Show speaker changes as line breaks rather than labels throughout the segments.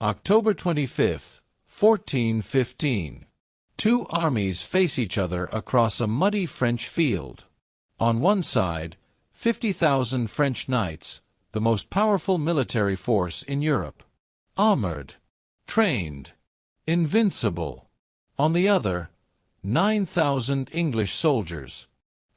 October 25, 1415. Two armies face each other across a muddy French field. On one side, 50,000 French knights, the most powerful military force in Europe. Armored, trained, invincible. On the other, 9,000 English soldiers,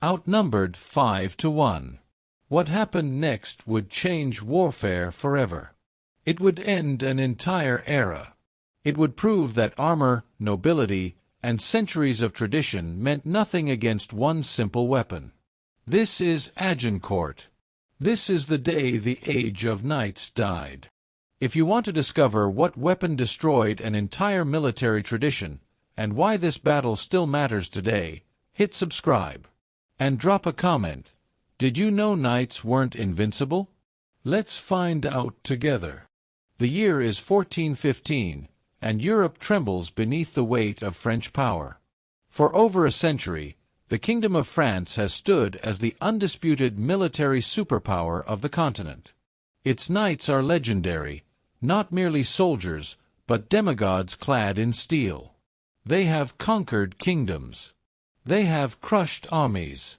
outnumbered 5-1. What happened next would change warfare forever. It would end an entire era. It would prove that armor, nobility, and centuries of tradition meant nothing against one simple weapon. This is Agincourt. This is the day the Age of Knights died. If you want to discover what weapon destroyed an entire military tradition, and why this battle still matters today, hit subscribe. And drop a comment. Did you know knights weren't invincible? Let's find out together. The year is 1415, and Europe trembles beneath the weight of French power. For over a century, the Kingdom of France has stood as the undisputed military superpower of the continent. Its knights are legendary, not merely soldiers, but demigods clad in steel. They have conquered kingdoms. They have crushed armies.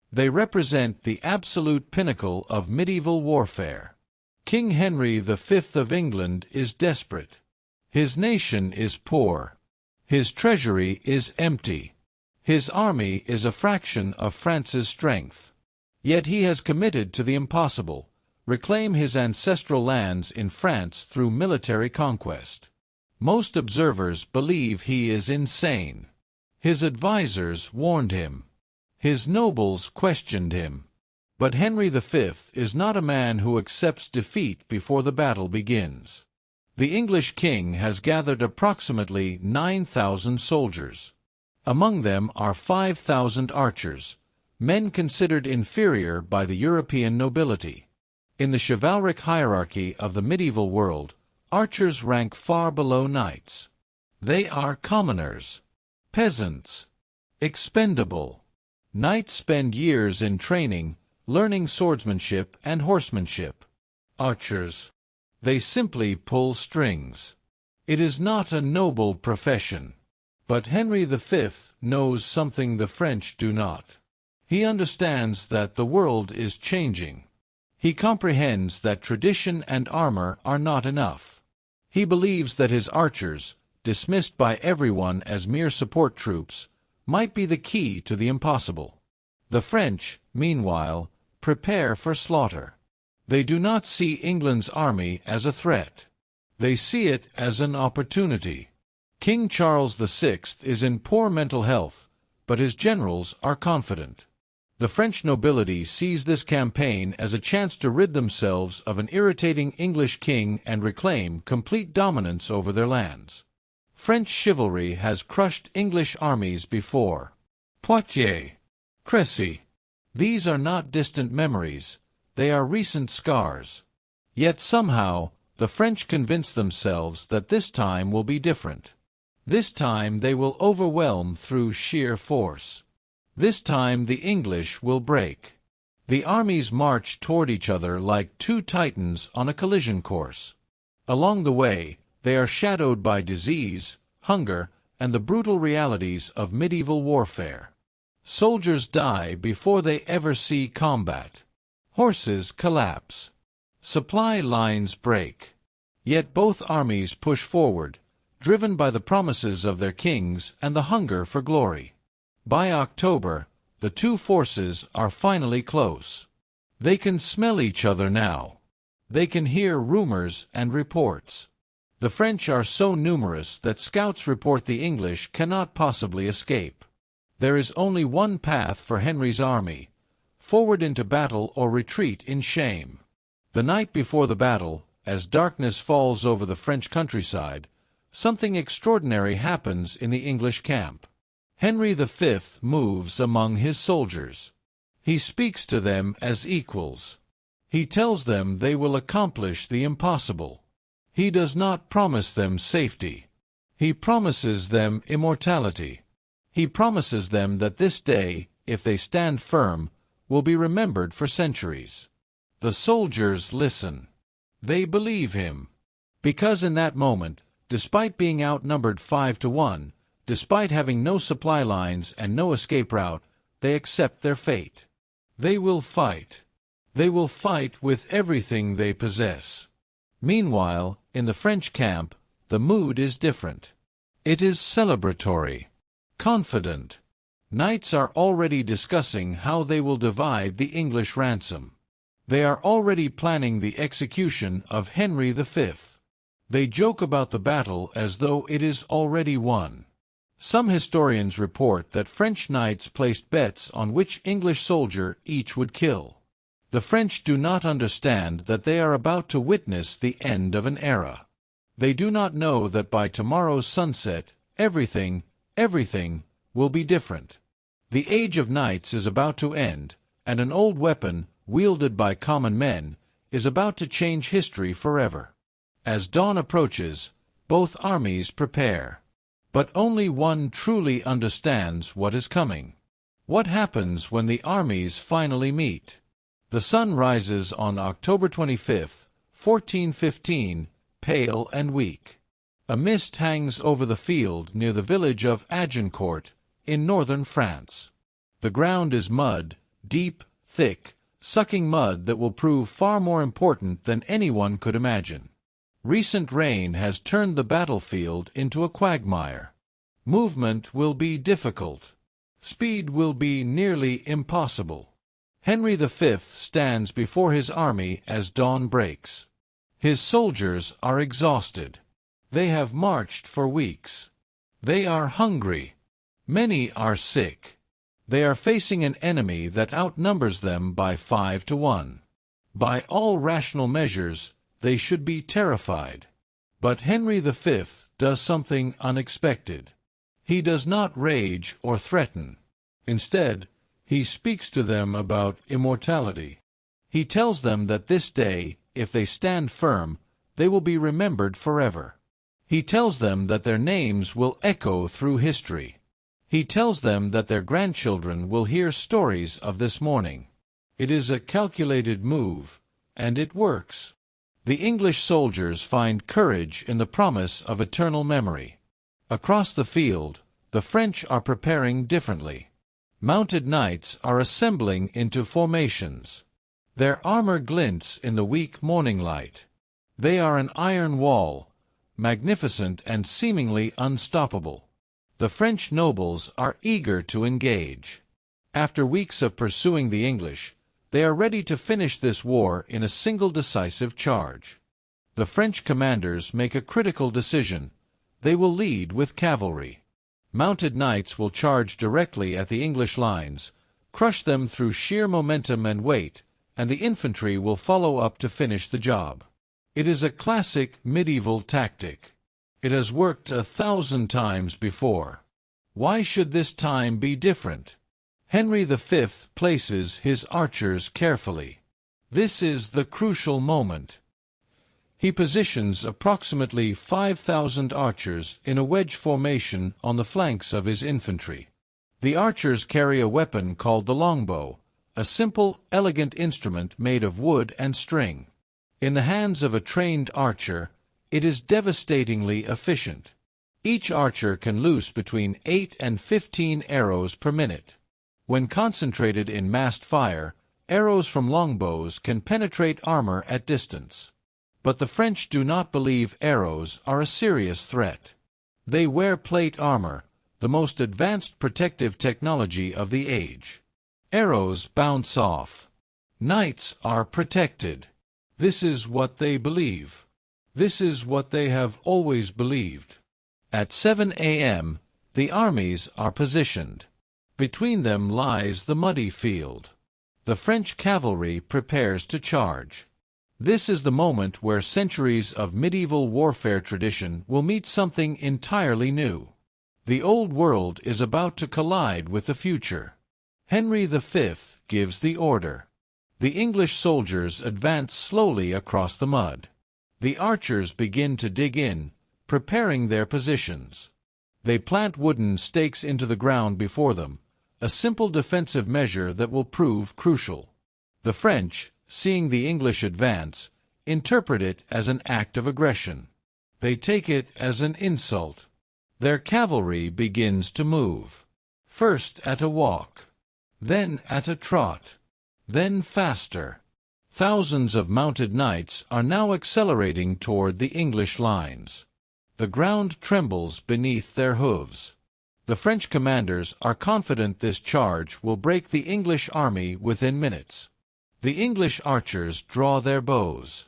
They represent the absolute pinnacle of medieval warfare. King Henry V of England is desperate. His nation is poor. His treasury is empty. His army is a fraction of France's strength. Yet he has committed to the impossible, reclaim his ancestral lands in France through military conquest. Most observers believe he is insane. His advisors warned him. His nobles questioned him. But Henry V is not a man who accepts defeat before the battle begins. The English king has gathered approximately 9,000 soldiers. Among them are 5,000 archers, men considered inferior by the European nobility. In the chivalric hierarchy of the medieval world, archers rank far below knights. They are commoners, peasants, expendable. Knights spend years in training, learning swordsmanship and horsemanship. Archers, they simply pull strings. It is not a noble profession. But Henry V knows something the French do not. He understands that the world is changing. He comprehends that tradition and armor are not enough. He believes that his archers, dismissed by everyone as mere support troops, might be the key to the impossible. The French, meanwhile, prepare for slaughter. They do not see England's army as a threat. They see it as an opportunity. King Charles VI is in poor mental health, but his generals are confident. The French nobility sees this campaign as a chance to rid themselves of an irritating English king and reclaim complete dominance over their lands. French chivalry has crushed English armies before. Poitiers, Crécy. These are not distant memories, they are recent scars. Yet somehow, the French convince themselves that this time will be different. This time they will overwhelm through sheer force. This time the English will break. The armies march toward each other like two titans on a collision course. Along the way, they are shadowed by disease, hunger, and the brutal realities of medieval warfare. Soldiers die before they ever see combat. Horses collapse. Supply lines break. Yet both armies push forward, driven by the promises of their kings and the hunger for glory. By October, the two forces are finally close. They can smell each other now. They can hear rumors and reports. The French are so numerous that scouts report the English cannot possibly escape. There is only one path for Henry's army: forward into battle or retreat in shame. The night before the battle, as darkness falls over the French countryside, something extraordinary happens in the English camp. Henry V moves among his soldiers. He speaks to them as equals. He tells them they will accomplish the impossible. He does not promise them safety. He promises them immortality. He promises them that this day, if they stand firm, will be remembered for centuries. The soldiers listen. They believe him. Because in that moment, despite being outnumbered 5-1, despite having no supply lines and no escape route, they accept their fate. They will fight. They will fight with everything they possess. Meanwhile, in the French camp, the mood is different. It is celebratory, confident. Knights are already discussing how they will divide the English ransom. They are already planning the execution of Henry V. They joke about the battle as though it is already won. Some historians report that French knights placed bets on which English soldier each would kill. The French do not understand that they are about to witness the end of an era. They do not know that by tomorrow's sunset, everything will be different. The age of knights is about to end, and an old weapon, wielded by common men, is about to change history forever. As dawn approaches, both armies prepare. But only one truly understands what is coming. What happens when the armies finally meet? The sun rises on October 25, 1415, pale and weak. A mist hangs over the field near the village of Agincourt, in northern France. The ground is mud, deep, thick, sucking mud that will prove far more important than anyone could imagine. Recent rain has turned the battlefield into a quagmire. Movement will be difficult. Speed will be nearly impossible. Henry V stands before his army as dawn breaks. His soldiers are exhausted. They have marched for weeks. They are hungry. Many are sick. They are facing an enemy that outnumbers them by 5-1. By all rational measures, they should be terrified. But Henry V does something unexpected. He does not rage or threaten. Instead, he speaks to them about immortality. He tells them that this day, if they stand firm, they will be remembered forever. He tells them that their names will echo through history. He tells them that their grandchildren will hear stories of this morning. It is a calculated move, and it works. The English soldiers find courage in the promise of eternal memory. Across the field, the French are preparing differently. Mounted knights are assembling into formations. Their armor glints in the weak morning light. They are an iron wall, magnificent and seemingly unstoppable. The French nobles are eager to engage. After weeks of pursuing the English, they are ready to finish this war in a single decisive charge. The French commanders make a critical decision. They will lead with cavalry. Mounted knights will charge directly at the English lines, crush them through sheer momentum and weight, and the infantry will follow up to finish the job. It is a classic medieval tactic. It has worked 1,000 times before. Why should this time be different? Henry V places his archers carefully. This is the crucial moment. He positions approximately 5,000 archers in a wedge formation on the flanks of his infantry. The archers carry a weapon called the longbow, a simple, elegant instrument made of wood and string. In the hands of a trained archer, it is devastatingly efficient. Each archer can loose between 8 and 15 arrows per minute. When concentrated in massed fire, arrows from longbows can penetrate armor at distance. But the French do not believe arrows are a serious threat. They wear plate armor, the most advanced protective technology of the age. Arrows bounce off. Knights are protected. This is what they believe. This is what they have always believed. At 7 a.m., the armies are positioned. Between them lies the muddy field. The French cavalry prepares to charge. This is the moment where centuries of medieval warfare tradition will meet something entirely new. The old world is about to collide with the future. Henry V gives the order. The English soldiers advance slowly across the mud. The archers begin to dig in, preparing their positions. They plant wooden stakes into the ground before them, a simple defensive measure that will prove crucial. The French, seeing the English advance, interpret it as an act of aggression. They take it as an insult. Their cavalry begins to move. First at a walk, then at a trot, then faster. Thousands of mounted knights are now accelerating toward the English lines. The ground trembles beneath their hooves. The French commanders are confident this charge will break the English army within minutes. The English archers draw their bows.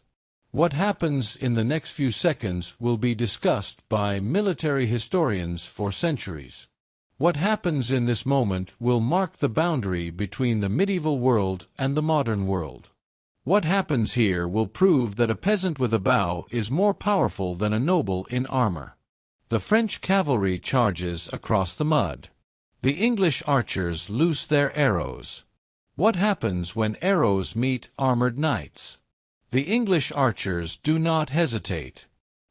What happens in the next few seconds will be discussed by military historians for centuries. What happens in this moment will mark the boundary between the medieval world and the modern world. What happens here will prove that a peasant with a bow is more powerful than a noble in armor. The French cavalry charges across the mud. The English archers loose their arrows. What happens when arrows meet armored knights? The English archers do not hesitate.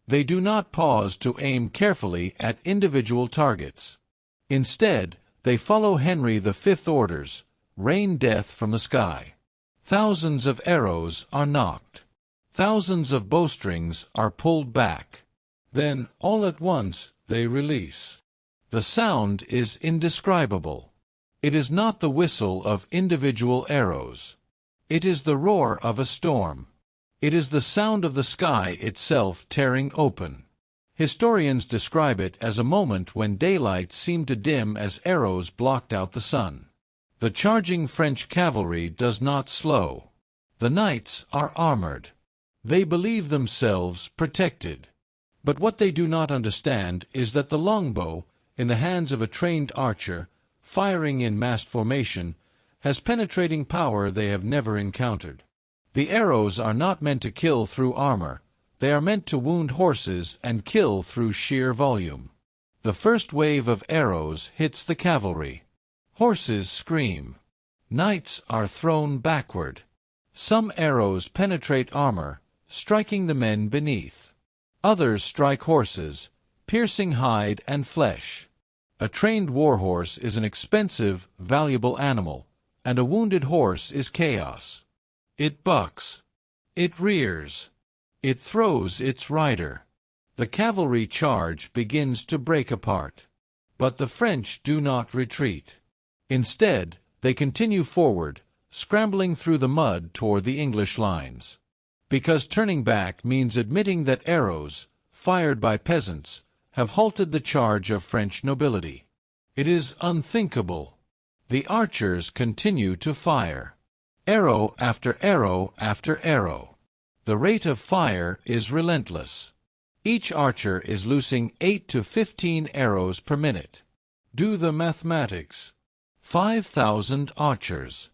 They do not pause to aim carefully at individual targets. Instead, they follow Henry V's orders, rain death from the sky. Thousands of arrows are nocked. Thousands of bowstrings are pulled back. Then, all at once, they release. The sound is indescribable. It is not the whistle of individual arrows. It is the roar of a storm. It is the sound of the sky itself tearing open. Historians describe it as a moment when daylight seemed to dim as arrows blocked out the sun. The charging French cavalry does not slow. The knights are armored. They believe themselves protected. But what they do not understand is that the longbow, in the hands of a trained archer, firing in massed formation, has penetrating power they have never encountered. The arrows are not meant to kill through armor. They are meant to wound horses and kill through sheer volume. The first wave of arrows hits the cavalry. Horses scream. Knights are thrown backward. Some arrows penetrate armor, striking the men beneath. Others strike horses, piercing hide and flesh. A trained warhorse is an expensive, valuable animal, and a wounded horse is chaos. It bucks. It rears. It throws its rider. The cavalry charge begins to break apart. But the French do not retreat. Instead, they continue forward, scrambling through the mud toward the English lines. Because turning back means admitting that arrows, fired by peasants, have halted the charge of French nobility. It is unthinkable. The archers continue to fire. Arrow after arrow after arrow. The rate of fire is relentless. Each archer is loosing 8 to 15 arrows per minute. Do the mathematics. 5,000 archers.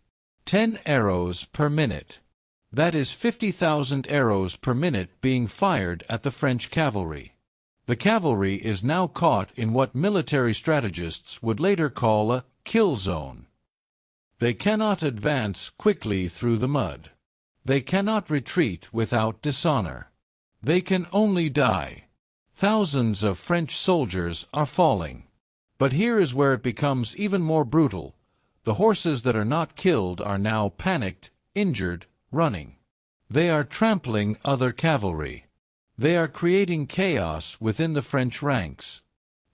10 arrows per minute. That is 50,000 arrows per minute being fired at the French cavalry. The cavalry is now caught in what military strategists would later call a kill zone. They cannot advance quickly through the mud. They cannot retreat without dishonor. They can only die. Thousands of French soldiers are falling. But here is where it becomes even more brutal. The horses that are not killed are now panicked, injured, running. They are trampling other cavalry. They are creating chaos within the French ranks.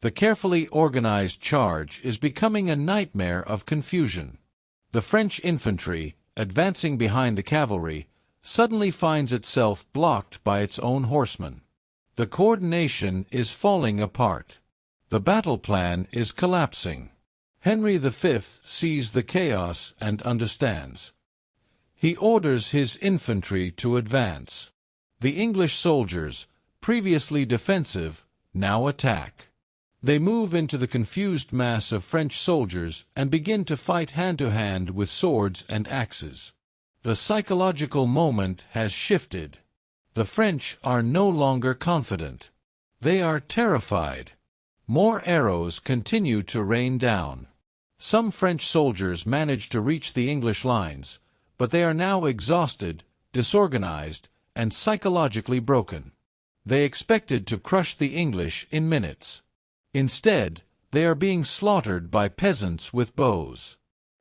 The carefully organized charge is becoming a nightmare of confusion. The French infantry, advancing behind the cavalry, suddenly finds itself blocked by its own horsemen. The coordination is falling apart. The battle plan is collapsing. Henry V sees the chaos and understands. He orders his infantry to advance. The English soldiers, previously defensive, now attack. They move into the confused mass of French soldiers and begin to fight hand-to-hand with swords and axes. The psychological moment has shifted. The French are no longer confident. They are terrified. More arrows continue to rain down. Some French soldiers manage to reach the English lines, but they are now exhausted, disorganized, and psychologically broken. They expected to crush the English in minutes. Instead, they are being slaughtered by peasants with bows.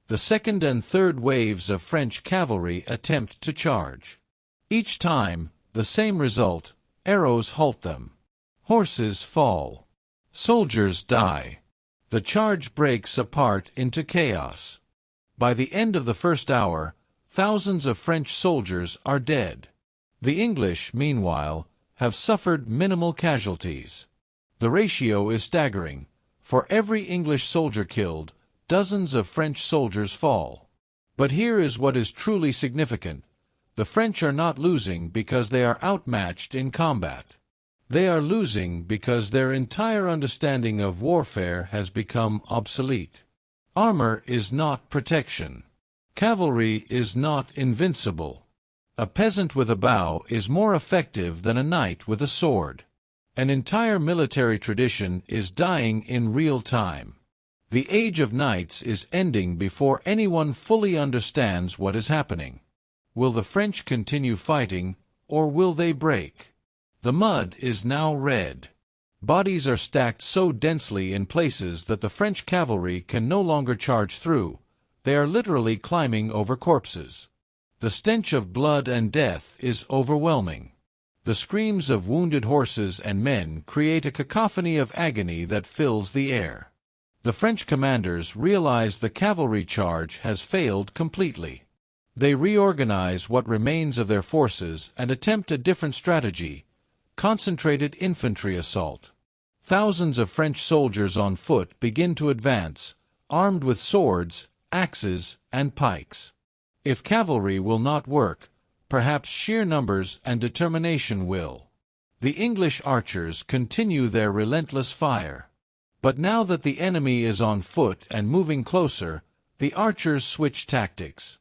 The second and third waves of French cavalry attempt to charge. Each time, the same result: arrows halt them. Horses fall. Soldiers die. The charge breaks apart into chaos. By the end of the first hour, thousands of French soldiers are dead. The English, meanwhile, have suffered minimal casualties. The ratio is staggering. For every English soldier killed, dozens of French soldiers fall. But here is what is truly significant. The French are not losing because they are outmatched in combat. They are losing because their entire understanding of warfare has become obsolete. Armor is not protection. Cavalry is not invincible. A peasant with a bow is more effective than a knight with a sword. An entire military tradition is dying in real time. The age of knights is ending before anyone fully understands what is happening. Will the French continue fighting, or will they break? The mud is now red. Bodies are stacked so densely in places that the French cavalry can no longer charge through. They are literally climbing over corpses. The stench of blood and death is overwhelming. The screams of wounded horses and men create a cacophony of agony that fills the air. The French commanders realize the cavalry charge has failed completely. They reorganize what remains of their forces and attempt a different strategy: concentrated infantry assault. Thousands of French soldiers on foot begin to advance, armed with swords, axes, and pikes. If cavalry will not work, perhaps sheer numbers and determination will. The English archers continue their relentless fire. But now that the enemy is on foot and moving closer, the archers switch tactics.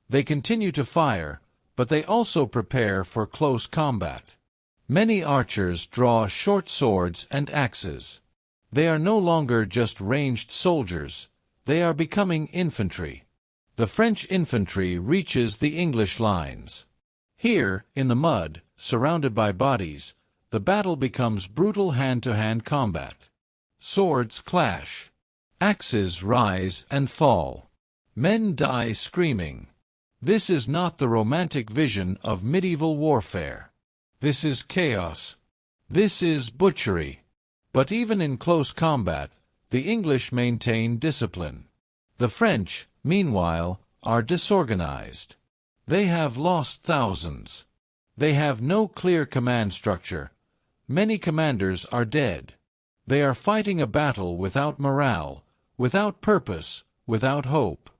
They continue to fire, but they also prepare for close combat. Many archers draw short swords and axes. They are no longer just ranged soldiers, they are becoming infantry. The French infantry reaches the English lines. Here, in the mud, surrounded by bodies, the battle becomes brutal hand-to-hand combat. Swords clash. Axes rise and fall. Men die screaming. This is not the romantic vision of medieval warfare. This is chaos. This is butchery. But even in close combat, the English maintain discipline. The French, meanwhile, are disorganized. They have lost thousands. They have no clear command structure. Many commanders are dead. They are fighting a battle without morale, without purpose, without hope.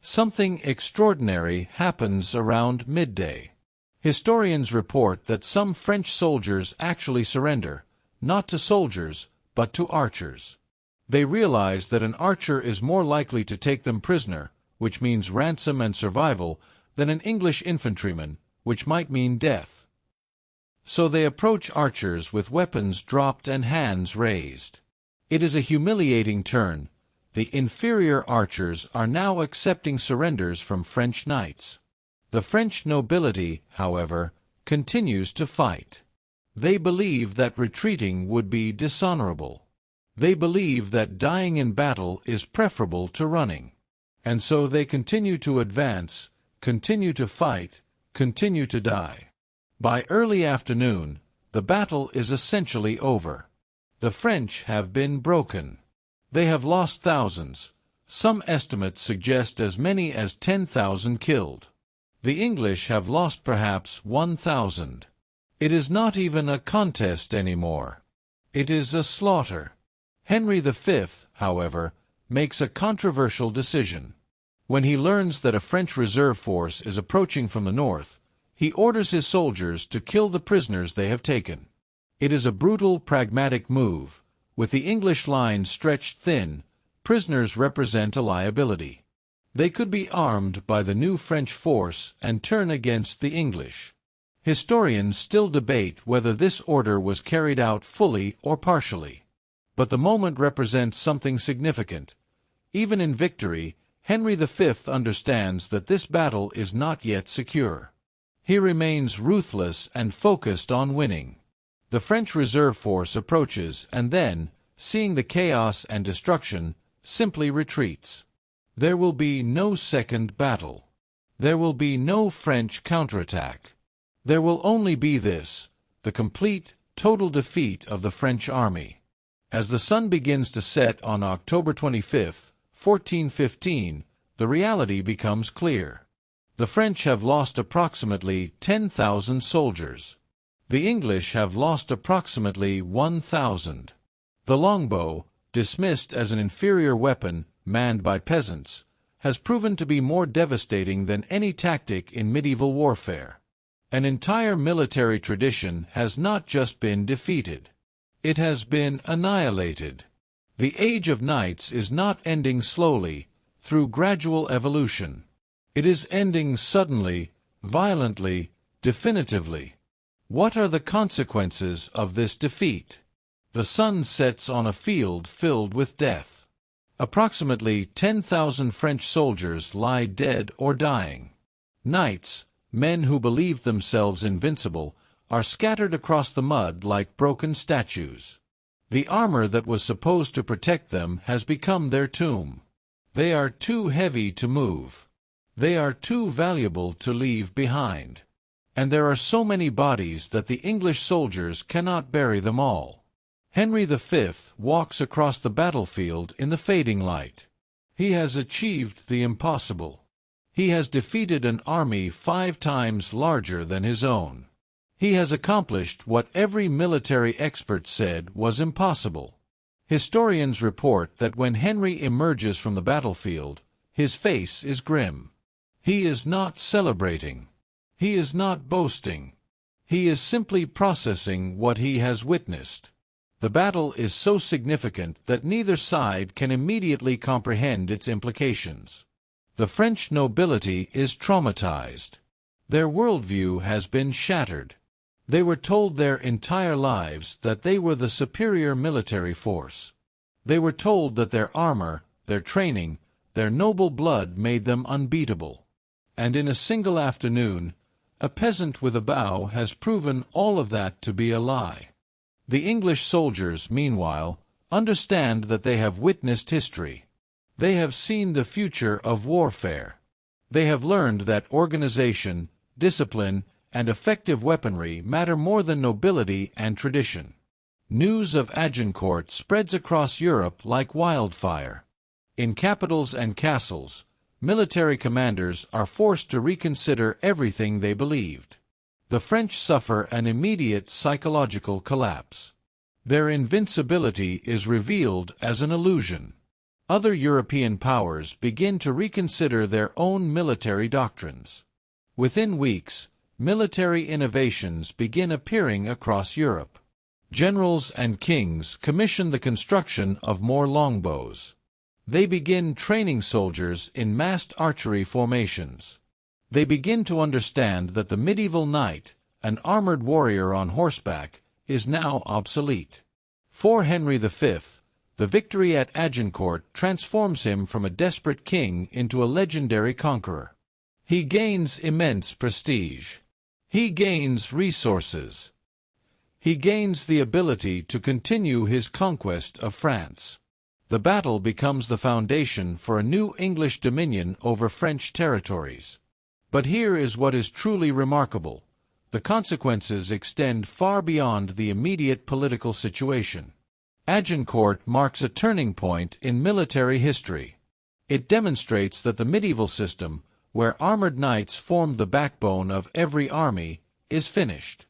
Something extraordinary happens around midday. Historians report that some French soldiers actually surrender, not to soldiers, but to archers. They realize that an archer is more likely to take them prisoner, which means ransom and survival, than an English infantryman, which might mean death. So they approach archers with weapons dropped and hands raised. It is a humiliating turn. The inferior archers are now accepting surrenders from French knights. The French nobility, however, continues to fight. They believe that retreating would be dishonorable. They believe that dying in battle is preferable to running. And so they continue to advance, continue to fight, continue to die. By early afternoon, the battle is essentially over. The French have been broken. They have lost thousands. Some estimates suggest as many as 10,000 killed. The English have lost perhaps 1,000. It is not even a contest anymore. It is a slaughter. Henry V, however, makes a controversial decision. When he learns that a French reserve force is approaching from the north, he orders his soldiers to kill the prisoners they have taken. It is a brutal, pragmatic move. With the English lines stretched thin, prisoners represent a liability. They could be armed by the new French force and turn against the English. Historians still debate whether this order was carried out fully or partially. But the moment represents something significant. Even in victory, Henry V understands that this battle is not yet secure. He remains ruthless and focused on winning. The French reserve force approaches and then, seeing the chaos and destruction, simply retreats. There will be no second battle. There will be no French counterattack. There will only be this, the complete, total defeat of the French army. As the sun begins to set on October 25, 1415, the reality becomes clear. The French have lost approximately 10,000 soldiers. The English have lost approximately 1,000. The longbow, dismissed as an inferior weapon manned by peasants, has proven to be more devastating than any tactic in medieval warfare. An entire military tradition has not just been defeated. It has been annihilated. The Age of Knights is not ending slowly, through gradual evolution. It is ending suddenly, violently, definitively. What are the consequences of this defeat? The sun sets on a field filled with death. Approximately 10,000 French soldiers lie dead or dying. Knights, men who believed themselves invincible, are scattered across the mud like broken statues. The armor that was supposed to protect them has become their tomb. They are too heavy to move. They are too valuable to leave behind. And there are so many bodies that the English soldiers cannot bury them all. Henry V walks across the battlefield in the fading light. He has achieved the impossible. He has defeated an army 5 times larger than his own. He has accomplished what every military expert said was impossible. Historians report that when Henry emerges from the battlefield, his face is grim. He is not celebrating. He is not boasting. He is simply processing what he has witnessed. The battle is so significant that neither side can immediately comprehend its implications. The French nobility is traumatized. Their worldview has been shattered. They were told their entire lives that they were the superior military force. They were told that their armor, their training, their noble blood made them unbeatable. And in a single afternoon, a peasant with a bow has proven all of that to be a lie. The English soldiers, meanwhile, understand that they have witnessed history. They have seen the future of warfare. They have learned that organization, discipline, and effective weaponry matter more than nobility and tradition. News of Agincourt spreads across Europe like wildfire. In capitals and castles, military commanders are forced to reconsider everything they believed. The French suffer an immediate psychological collapse. Their invincibility is revealed as an illusion. Other European powers begin to reconsider their own military doctrines. Within weeks, military innovations begin appearing across Europe. Generals and kings commission the construction of more longbows. They begin training soldiers in massed archery formations. They begin to understand that the medieval knight, an armored warrior on horseback, is now obsolete. For Henry V, the victory at Agincourt transforms him from a desperate king into a legendary conqueror. He gains immense prestige. He gains resources. He gains the ability to continue his conquest of France. The battle becomes the foundation for a new English dominion over French territories. But here is what is truly remarkable. The consequences extend far beyond the immediate political situation. Agincourt marks a turning point in military history. It demonstrates that the medieval system, where armored knights formed the backbone of every army, is finished.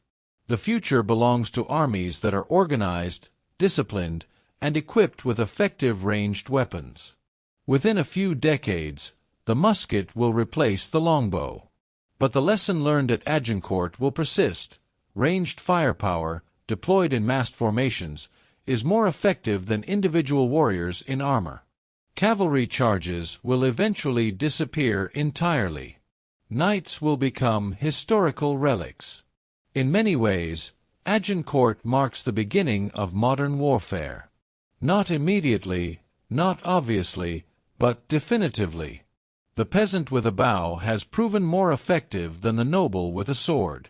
The future belongs to armies that are organized, disciplined, and equipped with effective ranged weapons. Within a few decades, the musket will replace the longbow. But the lesson learned at Agincourt will persist. Ranged firepower, deployed in massed formations, is more effective than individual warriors in armor. Cavalry charges will eventually disappear entirely. Knights will become historical relics. In many ways, Agincourt marks the beginning of modern warfare. Not immediately, not obviously, but definitively. The peasant with a bow has proven more effective than the noble with a sword.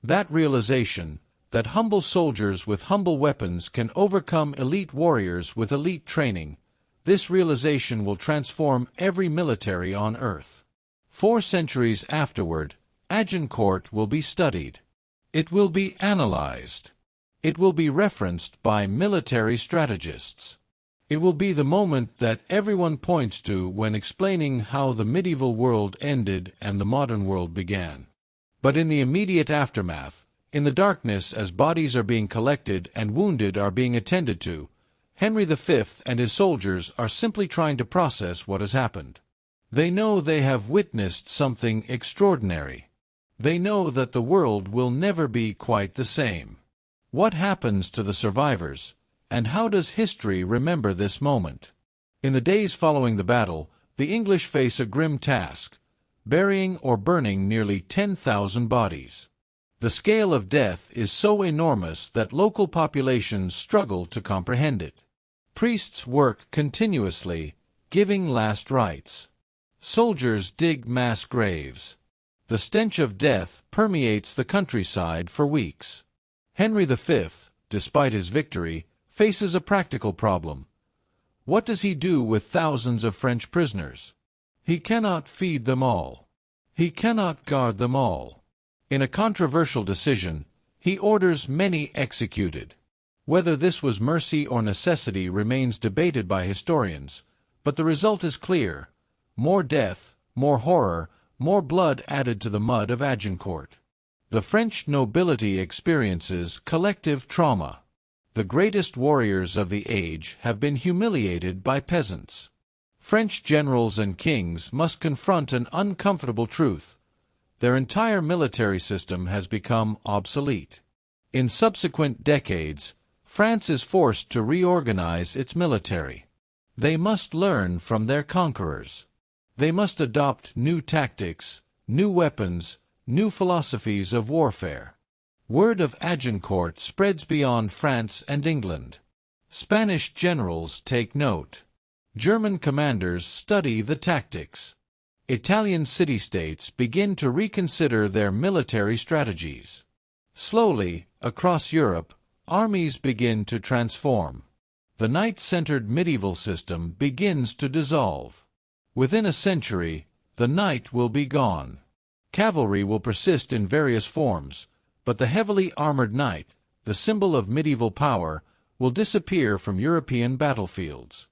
That realization, that humble soldiers with humble weapons can overcome elite warriors with elite training, this realization will transform every military on earth. 4 centuries afterward, Agincourt will be studied. It will be analyzed. It will be referenced by military strategists. It will be the moment that everyone points to when explaining how the medieval world ended and the modern world began. But in the immediate aftermath, in the darkness as bodies are being collected and wounded are being attended to, Henry V and his soldiers are simply trying to process what has happened. They know they have witnessed something extraordinary. They know that the world will never be quite the same. What happens to the survivors, and how does history remember this moment? In the days following the battle, the English face a grim task, burying or burning nearly 10,000 bodies. The scale of death is so enormous that local populations struggle to comprehend it. Priests work continuously, giving last rites. Soldiers dig mass graves. The stench of death permeates the countryside for weeks. Henry V, despite his victory, faces a practical problem. What does he do with thousands of French prisoners? He cannot feed them all. He cannot guard them all. In a controversial decision, he orders many executed. Whether this was mercy or necessity remains debated by historians, but the result is clear: more death, more horror, more blood added to the mud of Agincourt. The French nobility experiences collective trauma. The greatest warriors of the age have been humiliated by peasants. French generals and kings must confront an uncomfortable truth: their entire military system has become obsolete. In subsequent decades, France is forced to reorganize its military. They must learn from their conquerors. They must adopt new tactics, new weapons, new philosophies of warfare. Word of Agincourt spreads beyond France and England. Spanish generals take note. German commanders study the tactics. Italian city-states begin to reconsider their military strategies. Slowly, across Europe, armies begin to transform. The knight-centered medieval system begins to dissolve. Within a century, the knight will be gone. Cavalry will persist in various forms, but the heavily armored knight, the symbol of medieval power, will disappear from European battlefields.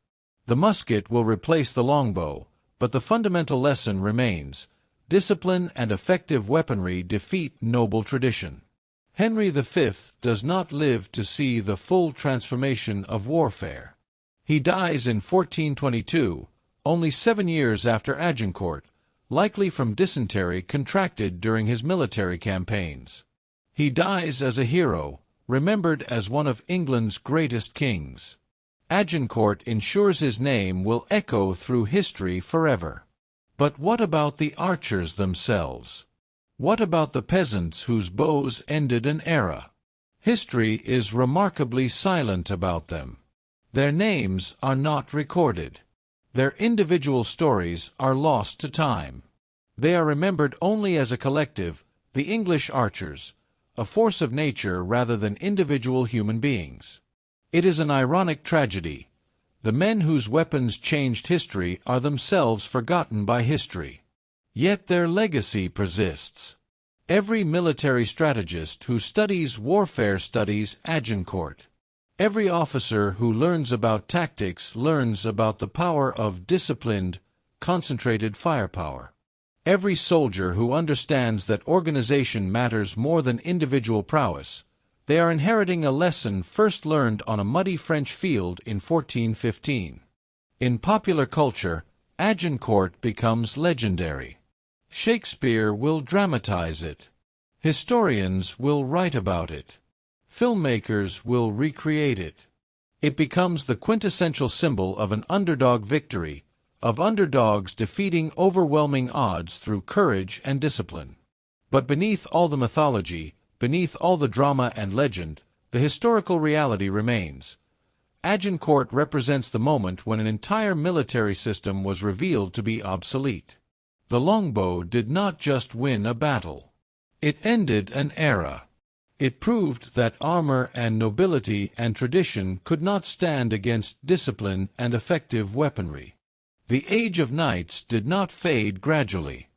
The musket will replace the longbow, but the fundamental lesson remains: discipline and effective weaponry defeat noble tradition. Henry V does not live to see the full transformation of warfare. He dies in 1422, only 7 years after Agincourt, likely from dysentery contracted during his military campaigns. He dies as a hero, remembered as one of England's greatest kings. Agincourt ensures his name will echo through history forever. But what about the archers themselves? What about the peasants whose bows ended an era? History is remarkably silent about them. Their names are not recorded. Their individual stories are lost to time. They are remembered only as a collective, the English archers, a force of nature rather than individual human beings. It is an ironic tragedy. The men whose weapons changed history are themselves forgotten by history. Yet their legacy persists. Every military strategist who studies warfare studies Agincourt. Every officer who learns about tactics learns about the power of disciplined, concentrated firepower. Every soldier who understands that organization matters more than individual prowess. They are inheriting a lesson first learned on a muddy French field in 1415. In popular culture, Agincourt becomes legendary. Shakespeare will dramatize it. Historians will write about it. Filmmakers will recreate it. It becomes the quintessential symbol of an underdog victory, of underdogs defeating overwhelming odds through courage and discipline. But beneath all the mythology, beneath all the drama and legend, the historical reality remains. Agincourt represents the moment when an entire military system was revealed to be obsolete. The longbow did not just win a battle. It ended an era. It proved that armor and nobility and tradition could not stand against discipline and effective weaponry. The age of knights did not fade gradually.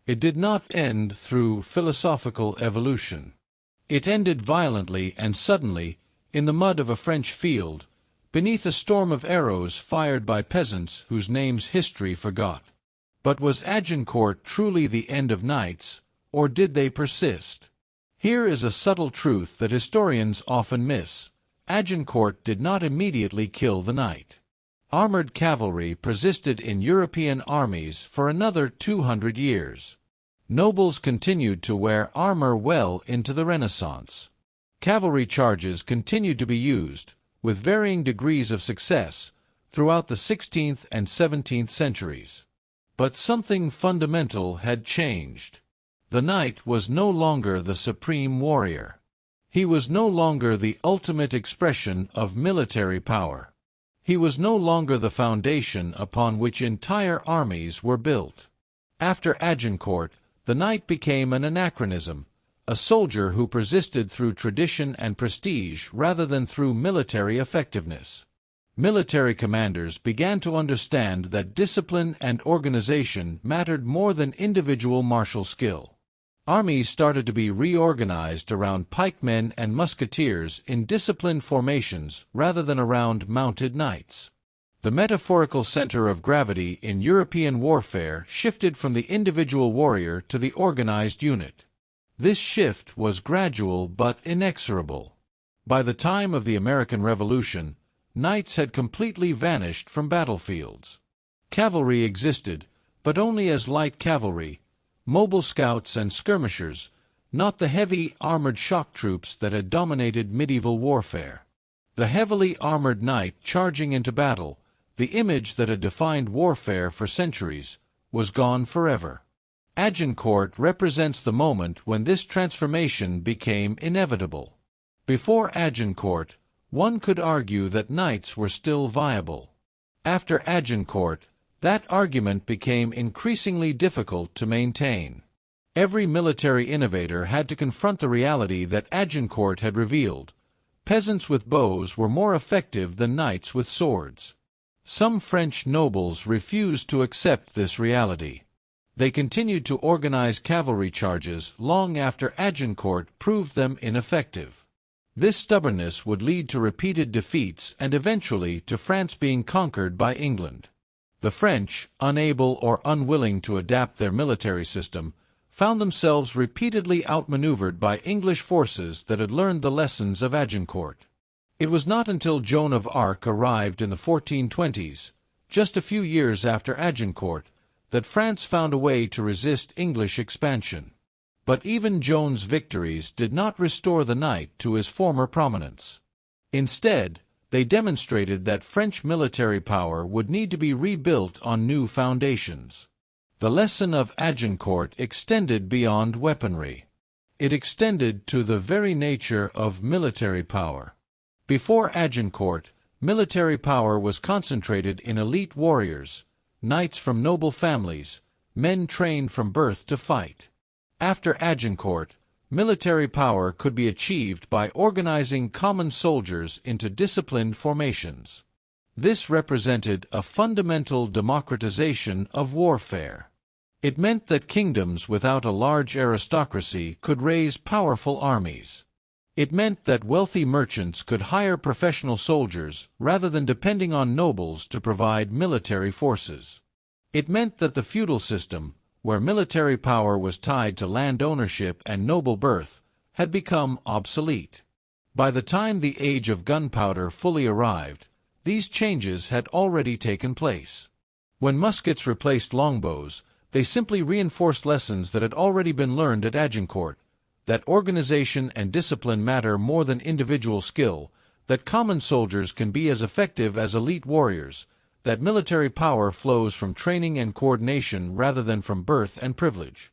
It did not end through philosophical evolution. It ended violently and suddenly in the mud of a French field, beneath a storm of arrows fired by peasants whose names history forgot. But was Agincourt truly the end of knights, or did they persist? Here is a subtle truth that historians often miss. Agincourt did not immediately kill the knight. Armored cavalry persisted in European armies for another 200 years. Nobles continued to wear armor well into the Renaissance. Cavalry charges continued to be used, with varying degrees of success, throughout the 16th and 17th centuries. But something fundamental had changed. The knight was no longer the supreme warrior. He was no longer the ultimate expression of military power. He was no longer the foundation upon which entire armies were built. After Agincourt, the knight became an anachronism, a soldier who persisted through tradition and prestige rather than through military effectiveness. Military commanders began to understand that discipline and organization mattered more than individual martial skill. Armies started to be reorganized around pikemen and musketeers in disciplined formations rather than around mounted knights. The metaphorical center of gravity in European warfare shifted from the individual warrior to the organized unit. This shift was gradual but inexorable. By the time of the American Revolution, knights had completely vanished from battlefields. Cavalry existed, but only as light cavalry, mobile scouts and skirmishers, not the heavy, armored shock troops that had dominated medieval warfare. The heavily armored knight charging into battle, the image that had defined warfare for centuries, was gone forever. Agincourt represents the moment when this transformation became inevitable. Before Agincourt, one could argue that knights were still viable. After Agincourt, that argument became increasingly difficult to maintain. Every military innovator had to confront the reality that Agincourt had revealed. Peasants with bows were more effective than knights with swords. Some French nobles refused to accept this reality. They continued to organize cavalry charges long after Agincourt proved them ineffective. This stubbornness would lead to repeated defeats and eventually to France being conquered by England. The French, unable or unwilling to adapt their military system, found themselves repeatedly outmaneuvered by English forces that had learned the lessons of Agincourt. It was not until Joan of Arc arrived in the 1420s, just a few years after Agincourt, that France found a way to resist English expansion. But even Joan's victories did not restore the knight to his former prominence. Instead, they demonstrated that French military power would need to be rebuilt on new foundations. The lesson of Agincourt extended beyond weaponry. It extended to the very nature of military power. Before Agincourt, military power was concentrated in elite warriors, knights from noble families, men trained from birth to fight. After Agincourt, military power could be achieved by organizing common soldiers into disciplined formations. This represented a fundamental democratization of warfare. It meant that kingdoms without a large aristocracy could raise powerful armies. It meant that wealthy merchants could hire professional soldiers rather than depending on nobles to provide military forces. It meant that the feudal system, where military power was tied to land ownership and noble birth, had become obsolete. By the time the age of gunpowder fully arrived, these changes had already taken place. When muskets replaced longbows, they simply reinforced lessons that had already been learned at Agincourt, that organization and discipline matter more than individual skill, that common soldiers can be as effective as elite warriors, that military power flows from training and coordination rather than from birth and privilege.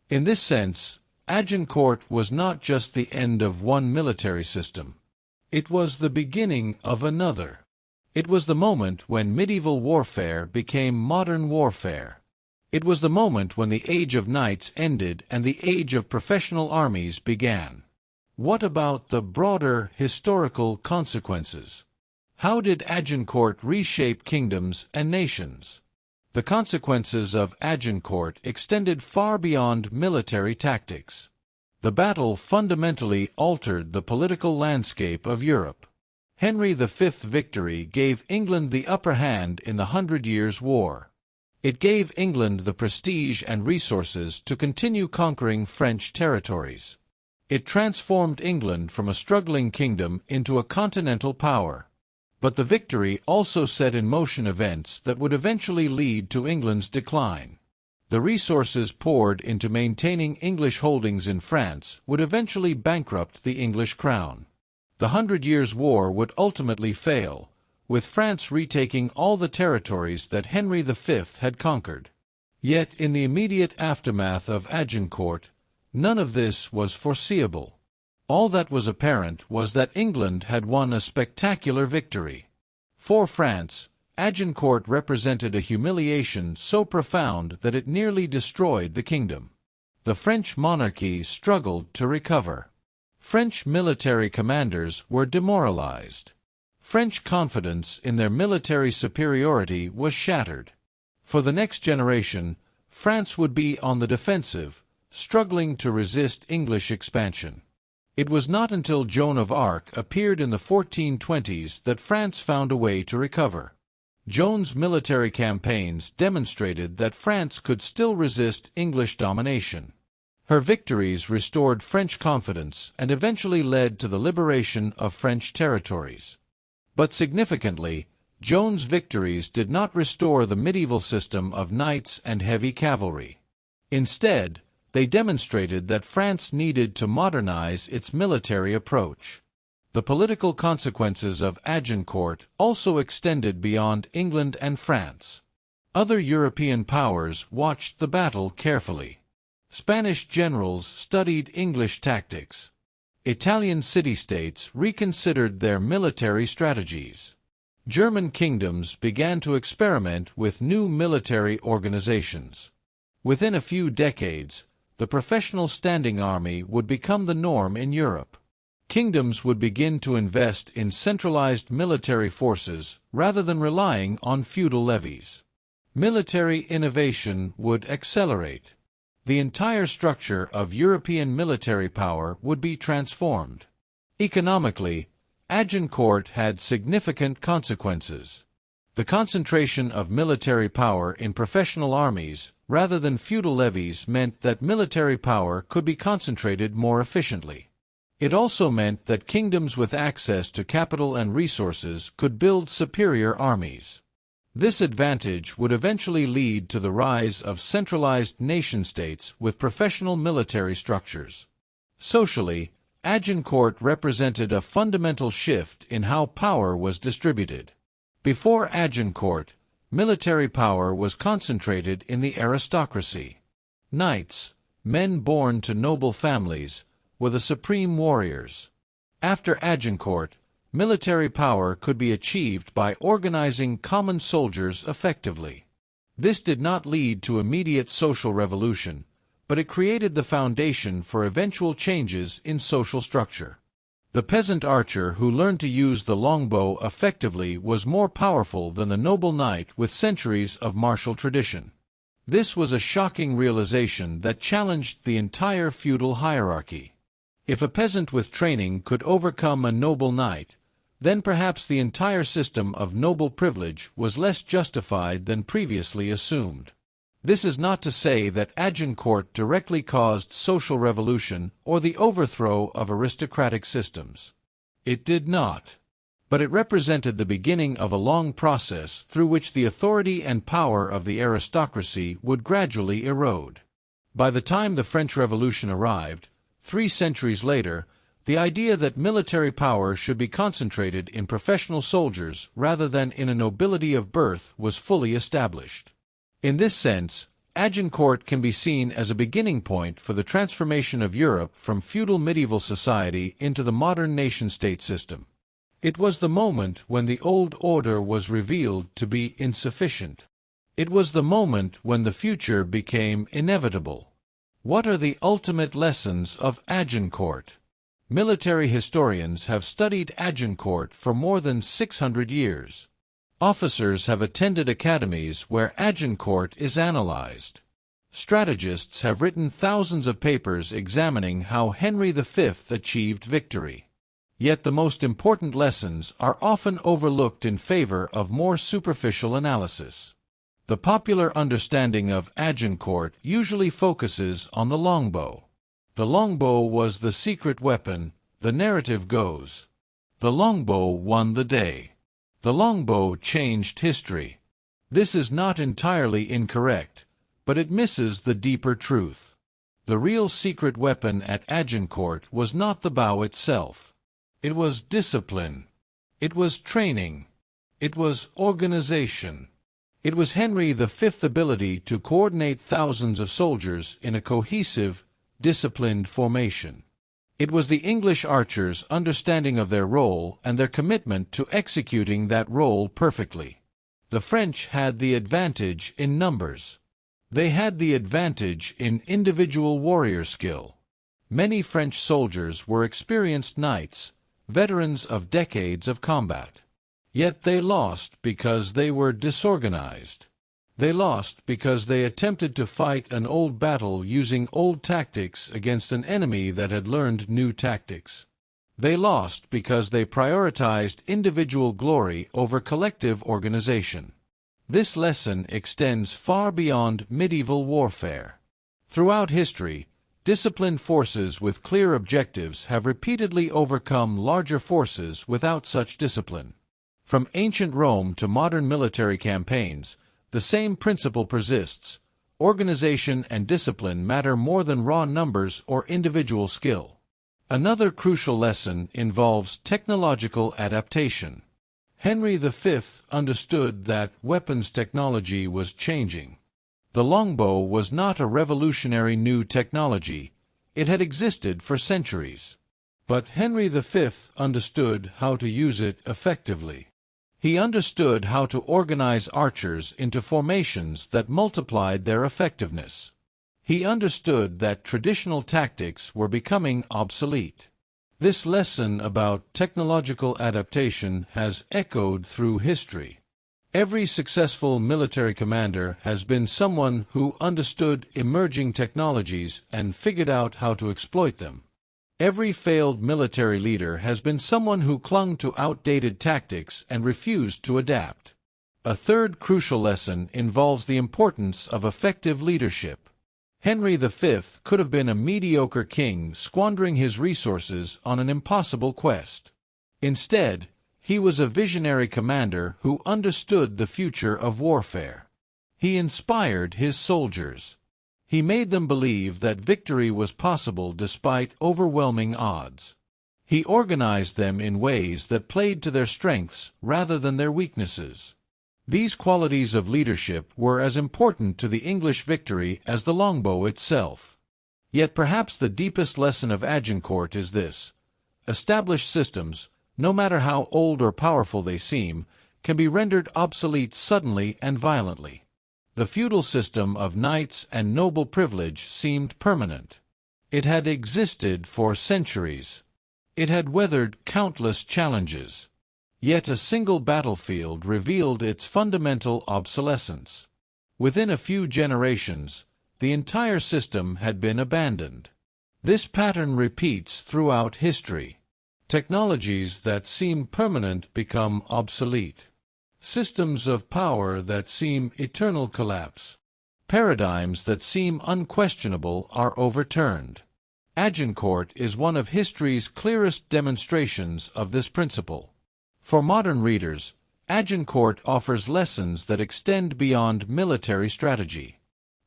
In this sense, Agincourt was not just the end of one military system. It was the beginning of another. It was the moment when medieval warfare became modern warfare. It was the moment when the age of knights ended and the age of professional armies began. What about the broader historical consequences? How did Agincourt reshape kingdoms and nations? The consequences of Agincourt extended far beyond military tactics. The battle fundamentally altered the political landscape of Europe. Henry V's victory gave England the upper hand in the 100 Years' War. It gave England the prestige and resources to continue conquering French territories. It transformed England from a struggling kingdom into a continental power. But the victory also set in motion events that would eventually lead to England's decline. The resources poured into maintaining English holdings in France would eventually bankrupt the English crown. The 100 Years' War would ultimately fail, with France retaking all the territories that Henry V had conquered. Yet in the immediate aftermath of Agincourt, none of this was foreseeable. All that was apparent was that England had won a spectacular victory. For France, Agincourt represented a humiliation so profound that it nearly destroyed the kingdom. The French monarchy struggled to recover. French military commanders were demoralized. French confidence in their military superiority was shattered. For the next generation, France would be on the defensive, struggling to resist English expansion. It was not until Joan of Arc appeared in the 1420s that France found a way to recover. Joan's military campaigns demonstrated that France could still resist English domination. Her victories restored French confidence and eventually led to the liberation of French territories. But significantly, Joan's victories did not restore the medieval system of knights and heavy cavalry. Instead, they demonstrated that France needed to modernize its military approach. The political consequences of Agincourt also extended beyond England and France. Other European powers watched the battle carefully. Spanish generals studied English tactics. Italian city-states reconsidered their military strategies. German kingdoms began to experiment with new military organizations. Within a few decades, the professional standing army would become the norm in Europe. Kingdoms would begin to invest in centralized military forces rather than relying on feudal levies. Military innovation would accelerate. The entire structure of European military power would be transformed. Economically, Agincourt had significant consequences. The concentration of military power in professional armies rather than feudal levies meant that military power could be concentrated more efficiently. It also meant that kingdoms with access to capital and resources could build superior armies. This advantage would eventually lead to the rise of centralized nation-states with professional military structures. Socially, Agincourt represented a fundamental shift in how power was distributed. Before Agincourt, military power was concentrated in the aristocracy. Knights, men born to noble families, were the supreme warriors. After Agincourt, military power could be achieved by organizing common soldiers effectively. This did not lead to immediate social revolution, but it created the foundation for eventual changes in social structure. The peasant archer who learned to use the longbow effectively was more powerful than the noble knight with centuries of martial tradition. This was a shocking realization that challenged the entire feudal hierarchy. If a peasant with training could overcome a noble knight, then perhaps the entire system of noble privilege was less justified than previously assumed. This is not to say that Agincourt directly caused social revolution or the overthrow of aristocratic systems. It did not. But it represented the beginning of a long process through which the authority and power of the aristocracy would gradually erode. By the time the French Revolution arrived, 3 centuries later, the idea that military power should be concentrated in professional soldiers rather than in a nobility of birth was fully established. In this sense, Agincourt can be seen as a beginning point for the transformation of Europe from feudal medieval society into the modern nation-state system. It was the moment when the old order was revealed to be insufficient. It was the moment when the future became inevitable. What are the ultimate lessons of Agincourt? Military historians have studied Agincourt for more than 600 years. Officers have attended academies where Agincourt is analyzed. Strategists have written thousands of papers examining how Henry V achieved victory. Yet the most important lessons are often overlooked in favor of more superficial analysis. The popular understanding of Agincourt usually focuses on the longbow. The longbow was the secret weapon, the narrative goes. The longbow won the day. The longbow changed history. This is not entirely incorrect, but it misses the deeper truth. The real secret weapon at Agincourt was not the bow itself. It was discipline. It was training. It was organization. It was Henry V's ability to coordinate thousands of soldiers in a cohesive, disciplined formation. It was the English archers' understanding of their role and their commitment to executing that role perfectly. The French had the advantage in numbers. They had the advantage in individual warrior skill. Many French soldiers were experienced knights, veterans of decades of combat. Yet they lost because they were disorganized. They lost because they attempted to fight an old battle using old tactics against an enemy that had learned new tactics. They lost because they prioritized individual glory over collective organization. This lesson extends far beyond medieval warfare. Throughout history, disciplined forces with clear objectives have repeatedly overcome larger forces without such discipline. From ancient Rome to modern military campaigns, the same principle persists. Organization and discipline matter more than raw numbers or individual skill. Another crucial lesson involves technological adaptation. Henry V understood that weapons technology was changing. The longbow was not a revolutionary new technology. It had existed for centuries. But Henry V understood how to use it effectively. He understood how to organize archers into formations that multiplied their effectiveness. He understood that traditional tactics were becoming obsolete. This lesson about technological adaptation has echoed through history. Every successful military commander has been someone who understood emerging technologies and figured out how to exploit them. Every failed military leader has been someone who clung to outdated tactics and refused to adapt. A third crucial lesson involves the importance of effective leadership. Henry V could have been a mediocre king squandering his resources on an impossible quest. Instead, he was a visionary commander who understood the future of warfare. He inspired his soldiers. He made them believe that victory was possible despite overwhelming odds. He organized them in ways that played to their strengths rather than their weaknesses. These qualities of leadership were as important to the English victory as the longbow itself. Yet perhaps the deepest lesson of Agincourt is this: established systems, no matter how old or powerful they seem, can be rendered obsolete suddenly and violently. The feudal system of knights and noble privilege seemed permanent. It had existed for centuries. It had weathered countless challenges. Yet a single battlefield revealed its fundamental obsolescence. Within a few generations, the entire system had been abandoned. This pattern repeats throughout history. Technologies that seem permanent become obsolete. Systems of power that seem eternal collapse. Paradigms that seem unquestionable are overturned. Agincourt is one of history's clearest demonstrations of this principle. For modern readers, Agincourt offers lessons that extend beyond military strategy.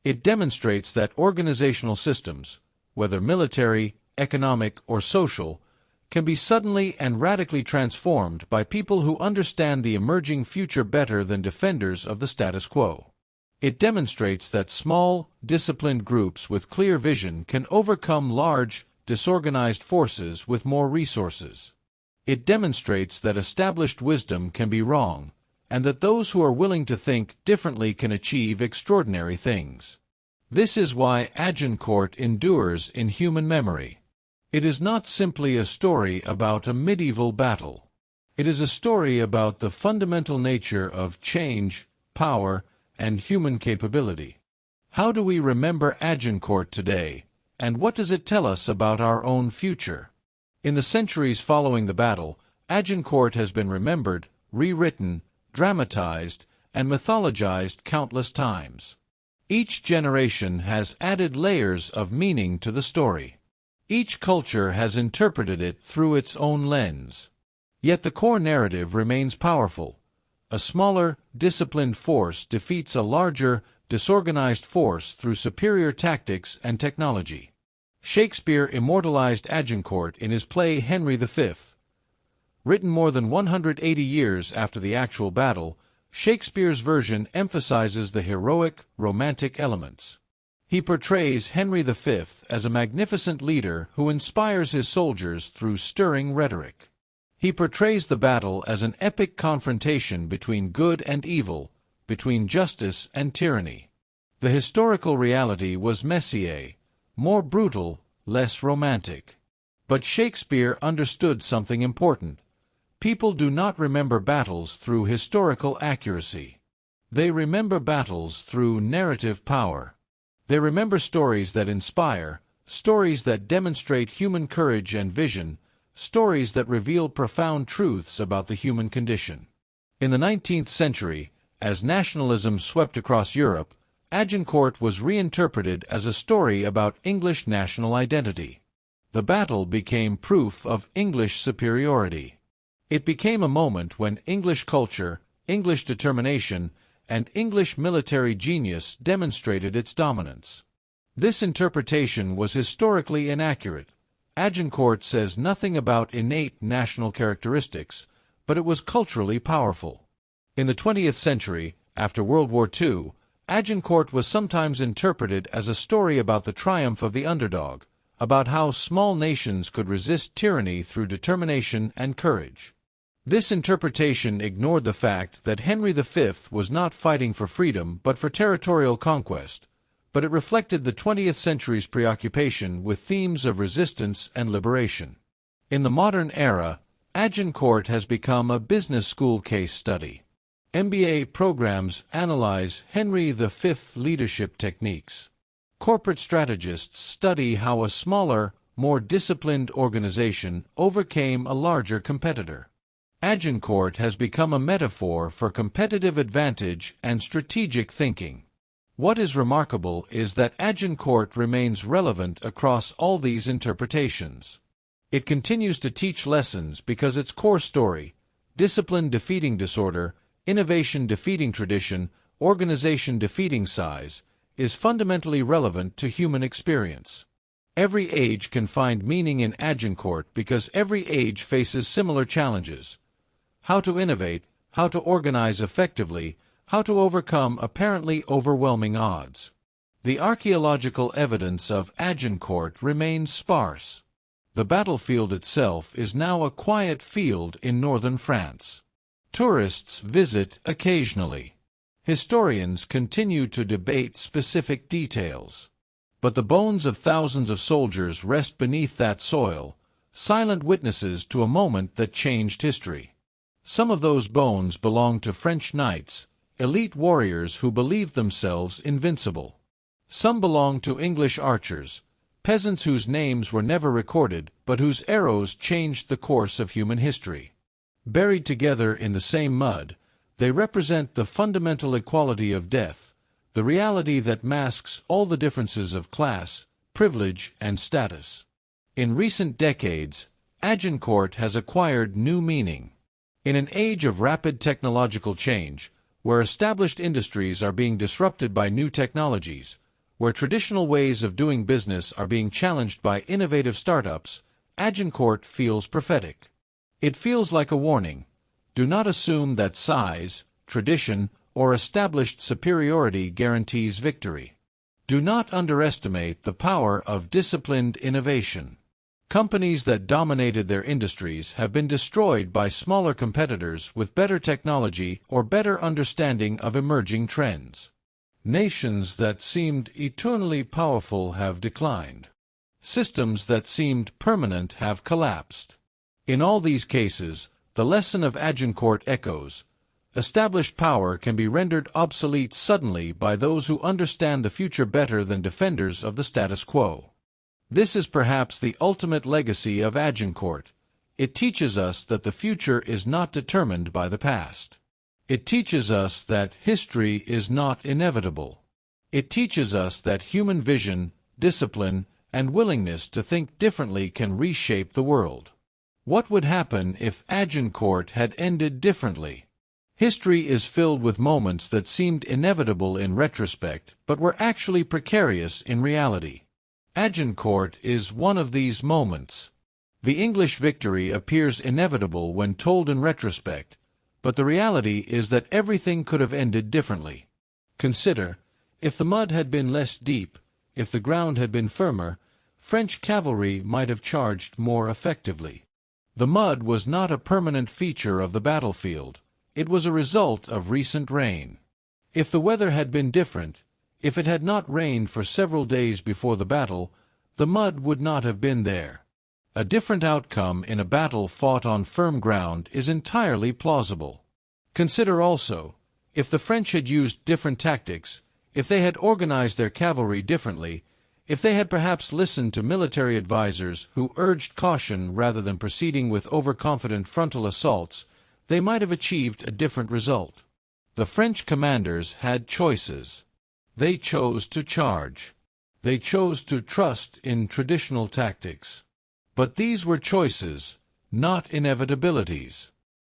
It demonstrates that organizational systems, whether military, economic, or social, can be suddenly and radically transformed by people who understand the emerging future better than defenders of the status quo. It demonstrates that small, disciplined groups with clear vision can overcome large, disorganized forces with more resources. It demonstrates that established wisdom can be wrong, and that those who are willing to think differently can achieve extraordinary things. This is why Agincourt endures in human memory. It is not simply a story about a medieval battle. It is a story about the fundamental nature of change, power, and human capability. How do we remember Agincourt today, and what does it tell us about our own future? In the centuries following the battle, Agincourt has been remembered, rewritten, dramatized, and mythologized countless times. Each generation has added layers of meaning to the story. Each culture has interpreted it through its own lens. Yet the core narrative remains powerful. A smaller, disciplined force defeats a larger, disorganized force through superior tactics and technology. Shakespeare immortalized Agincourt in his play Henry V. Written more than 180 years after the actual battle, Shakespeare's version emphasizes the heroic, romantic elements. He portrays Henry V as a magnificent leader who inspires his soldiers through stirring rhetoric. He portrays the battle as an epic confrontation between good and evil, between justice and tyranny. The historical reality was Messier, more brutal, less romantic. But Shakespeare understood something important. People do not remember battles through historical accuracy. They remember battles through narrative power. They remember stories that inspire, stories that demonstrate human courage and vision, stories that reveal profound truths about the human condition. In the 19th century, as nationalism swept across Europe, Agincourt was reinterpreted as a story about English national identity. The battle became proof of English superiority. It became a moment when English culture, English determination, and English military genius demonstrated its dominance. This interpretation was historically inaccurate. Agincourt says nothing about innate national characteristics, but it was culturally powerful. In the 20th century, after World War II, Agincourt was sometimes interpreted as a story about the triumph of the underdog, about how small nations could resist tyranny through determination and courage. This interpretation ignored the fact that Henry V was not fighting for freedom but for territorial conquest, but it reflected the 20th century's preoccupation with themes of resistance and liberation. In the modern era, Agincourt has become a business school case study. MBA programs analyze Henry V leadership techniques. Corporate strategists study how a smaller, more disciplined organization overcame a larger competitor. Agincourt has become a metaphor for competitive advantage and strategic thinking. What is remarkable is that Agincourt remains relevant across all these interpretations. It continues to teach lessons because its core story, discipline defeating disorder, innovation defeating tradition, organization defeating size, is fundamentally relevant to human experience. Every age can find meaning in Agincourt because every age faces similar challenges. How to innovate, how to organize effectively, how to overcome apparently overwhelming odds. The archaeological evidence of Agincourt remains sparse. The battlefield itself is now a quiet field in northern France. Tourists visit occasionally. Historians continue to debate specific details. But the bones of thousands of soldiers rest beneath that soil, silent witnesses to a moment that changed history. Some of those bones belong to French knights, elite warriors who believed themselves invincible. Some belong to English archers, peasants whose names were never recorded but whose arrows changed the course of human history. Buried together in the same mud, they represent the fundamental equality of death, the reality that masks all the differences of class, privilege, and status. In recent decades, Agincourt has acquired new meaning. In an age of rapid technological change, where established industries are being disrupted by new technologies, where traditional ways of doing business are being challenged by innovative startups, Agincourt feels prophetic. It feels like a warning. Do not assume that size, tradition, or established superiority guarantees victory. Do not underestimate the power of disciplined innovation. Companies that dominated their industries have been destroyed by smaller competitors with better technology or better understanding of emerging trends. Nations that seemed eternally powerful have declined. Systems that seemed permanent have collapsed. In all these cases, the lesson of Agincourt echoes. Established power can be rendered obsolete suddenly by those who understand the future better than defenders of the status quo. This is perhaps the ultimate legacy of Agincourt. It teaches us that the future is not determined by the past. It teaches us that history is not inevitable. It teaches us that human vision, discipline, and willingness to think differently can reshape the world. What would happen if Agincourt had ended differently? History is filled with moments that seemed inevitable in retrospect, but were actually precarious in reality. Agincourt is one of these moments. The English victory appears inevitable when told in retrospect, but the reality is that everything could have ended differently. Consider, if the mud had been less deep, if the ground had been firmer, French cavalry might have charged more effectively. The mud was not a permanent feature of the battlefield. It was a result of recent rain. If the weather had been different, if it had not rained for several days before the battle, the mud would not have been there. A different outcome in a battle fought on firm ground is entirely plausible. Consider also, if the French had used different tactics, if they had organized their cavalry differently, if they had perhaps listened to military advisers who urged caution rather than proceeding with overconfident frontal assaults, they might have achieved a different result. The French commanders had choices. They chose to charge. They chose to trust in traditional tactics. But these were choices, not inevitabilities.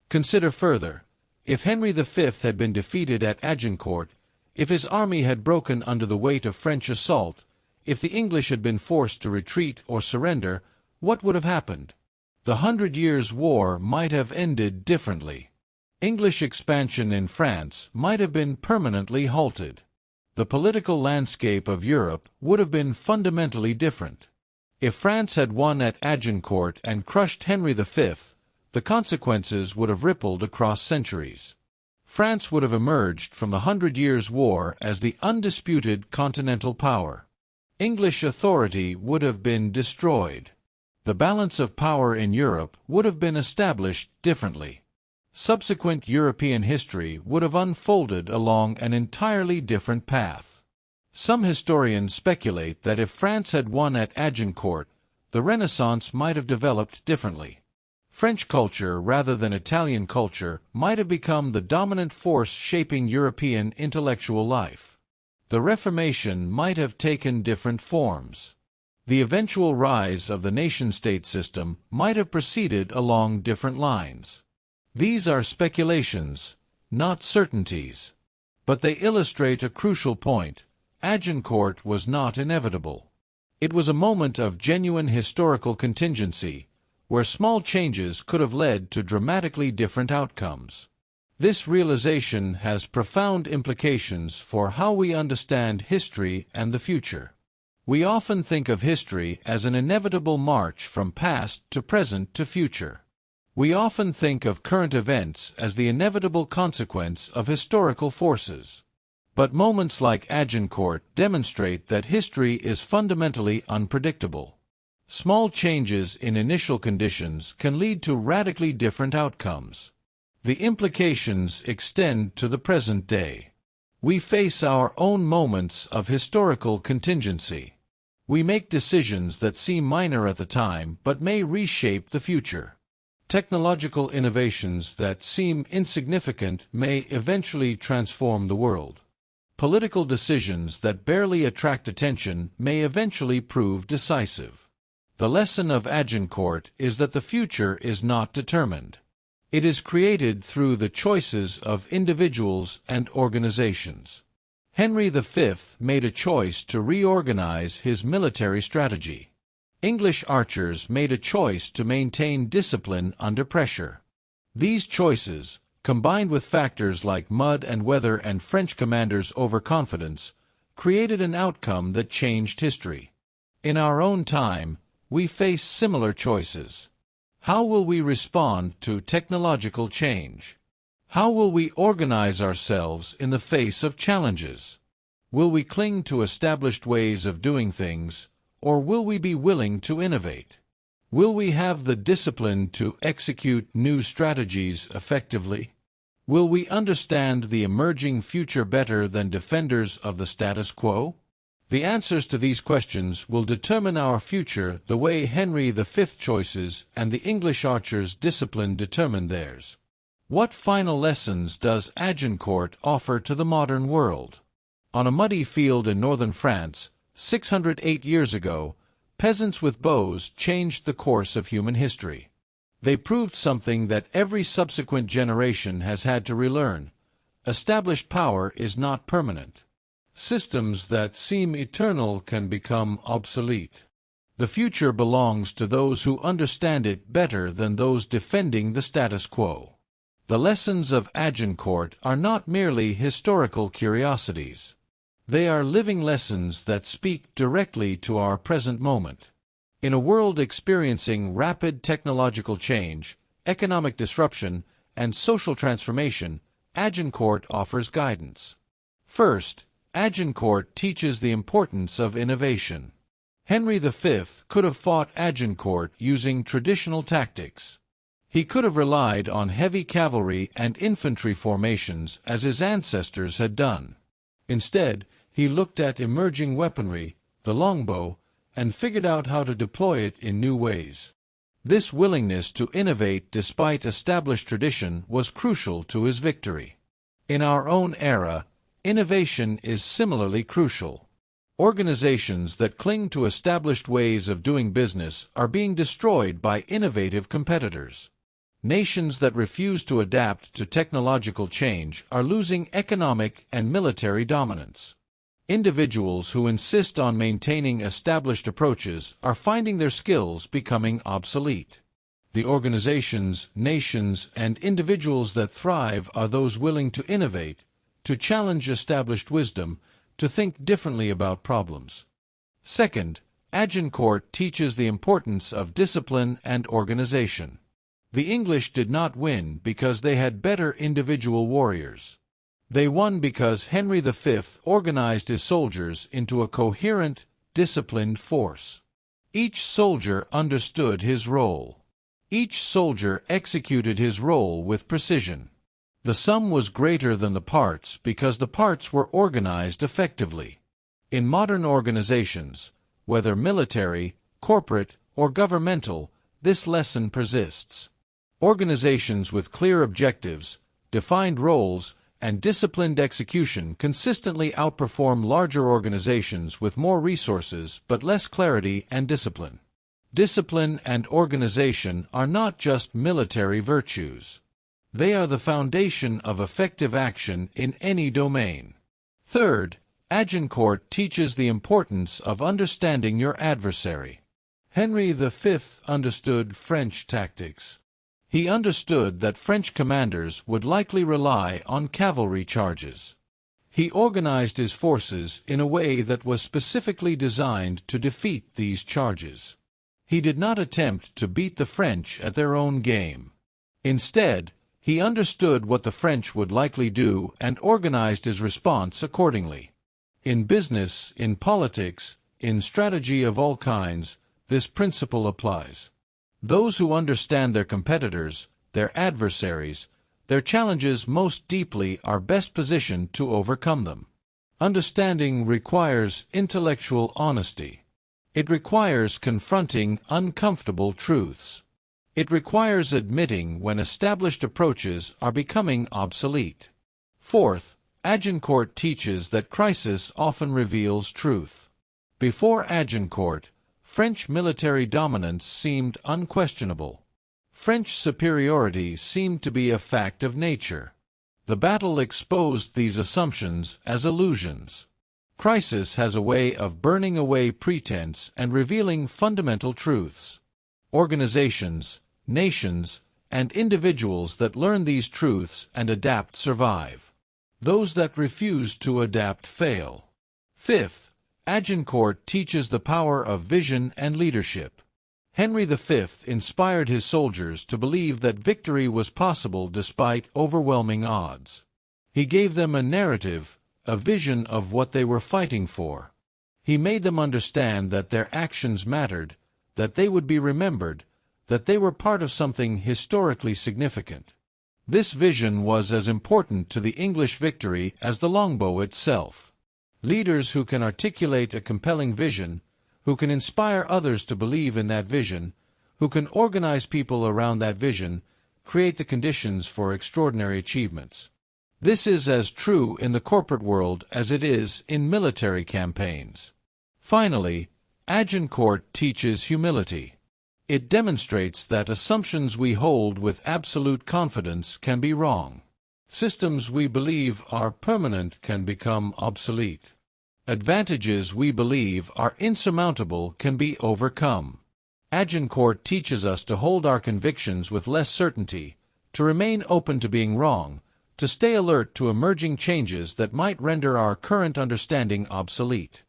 Consider further, if Henry V had been defeated at Agincourt, if his army had broken under the weight of French assault, if the English had been forced to retreat or surrender, what would have happened? The 100 Years' War might have ended differently. English expansion in France might have been permanently halted. The political landscape of Europe would have been fundamentally different. If France had won at Agincourt and crushed Henry V, the consequences would have rippled across centuries. France would have emerged from the 100 Years' War as the undisputed continental power. English authority would have been destroyed. The balance of power in Europe would have been established differently. Subsequent European history would have unfolded along an entirely different path. Some historians speculate that if France had won at Agincourt, the Renaissance might have developed differently. French culture rather than Italian culture might have become the dominant force shaping European intellectual life. The Reformation might have taken different forms. The eventual rise of the nation-state system might have proceeded along different lines. These are speculations, not certainties. But they illustrate a crucial point. Agincourt was not inevitable. It was a moment of genuine historical contingency, where small changes could have led to dramatically different outcomes. This realization has profound implications for how we understand history and the future. We often think of history as an inevitable march from past to present to future. We often think of current events as the inevitable consequence of historical forces. But moments like Agincourt demonstrate that history is fundamentally unpredictable. Small changes in initial conditions can lead to radically different outcomes. The implications extend to the present day. We face our own moments of historical contingency. We make decisions that seem minor at the time but may reshape the future. Technological innovations that seem insignificant may eventually transform the world. Political decisions that barely attract attention may eventually prove decisive. The lesson of Agincourt is that the future is not determined. It is created through the choices of individuals and organizations. Henry V made a choice to reorganize his military strategy. English archers made a choice to maintain discipline under pressure. These choices, combined with factors like mud and weather and French commanders' overconfidence, created an outcome that changed history. In our own time, we face similar choices. How will we respond to technological change? How will we organize ourselves in the face of challenges? Will we cling to established ways of doing things, or will we be willing to innovate? Will we have the discipline to execute new strategies effectively? Will we understand the emerging future better than defenders of the status quo? The answers to these questions will determine our future the way Henry V's choices and the English archers' discipline determined theirs. What final lessons does Agincourt offer to the modern world? On a muddy field in northern France, 608 years ago, peasants with bows changed the course of human history. They proved something that every subsequent generation has had to relearn. Established power is not permanent. Systems that seem eternal can become obsolete. The future belongs to those who understand it better than those defending the status quo. The lessons of Agincourt are not merely historical curiosities. They are living lessons that speak directly to our present moment. In a world experiencing rapid technological change, economic disruption, and social transformation, Agincourt offers guidance. First, Agincourt teaches the importance of innovation. Henry V could have fought Agincourt using traditional tactics. He could have relied on heavy cavalry and infantry formations as his ancestors had done. Instead, he looked at emerging weaponry, the longbow, and figured out how to deploy it in new ways. This willingness to innovate despite established tradition was crucial to his victory. In our own era, innovation is similarly crucial. Organizations that cling to established ways of doing business are being destroyed by innovative competitors. Nations that refuse to adapt to technological change are losing economic and military dominance. Individuals who insist on maintaining established approaches are finding their skills becoming obsolete. The organizations, nations, and individuals that thrive are those willing to innovate, to challenge established wisdom, to think differently about problems. Second, Agincourt teaches the importance of discipline and organization. The English did not win because they had better individual warriors. They won because Henry V organized his soldiers into a coherent, disciplined force. Each soldier understood his role. Each soldier executed his role with precision. The sum was greater than the parts because the parts were organized effectively. In modern organizations, whether military, corporate, or governmental, this lesson persists. Organizations with clear objectives, defined roles, and disciplined execution consistently outperform larger organizations with more resources but less clarity and discipline. Discipline and organization are not just military virtues. They are the foundation of effective action in any domain. Third, Agincourt teaches the importance of understanding your adversary. Henry V understood French tactics. He understood that French commanders would likely rely on cavalry charges. He organized his forces in a way that was specifically designed to defeat these charges. He did not attempt to beat the French at their own game. Instead, he understood what the French would likely do and organized his response accordingly. In business, in politics, in strategy of all kinds, this principle applies. Those who understand their competitors, their adversaries, their challenges most deeply are best positioned to overcome them. Understanding requires intellectual honesty. It requires confronting uncomfortable truths. It requires admitting when established approaches are becoming obsolete. Fourth, Agincourt teaches that crisis often reveals truth. Before Agincourt, French military dominance seemed unquestionable. French superiority seemed to be a fact of nature. The battle exposed these assumptions as illusions. Crisis has a way of burning away pretense and revealing fundamental truths. Organizations, nations, and individuals that learn these truths and adapt survive. Those that refuse to adapt fail. Fifth, Agincourt teaches the power of vision and leadership. Henry V inspired his soldiers to believe that victory was possible despite overwhelming odds. He gave them a narrative, a vision of what they were fighting for. He made them understand that their actions mattered, that they would be remembered, that they were part of something historically significant. This vision was as important to the English victory as the longbow itself. Leaders who can articulate a compelling vision, who can inspire others to believe in that vision, who can organize people around that vision, create the conditions for extraordinary achievements. This is as true in the corporate world as it is in military campaigns. Finally, Agincourt teaches humility. It demonstrates that assumptions we hold with absolute confidence can be wrong. Systems we believe are permanent can become obsolete. Advantages we believe are insurmountable can be overcome. Agincourt teaches us to hold our convictions with less certainty, to remain open to being wrong, to stay alert to emerging changes that might render our current understanding obsolete.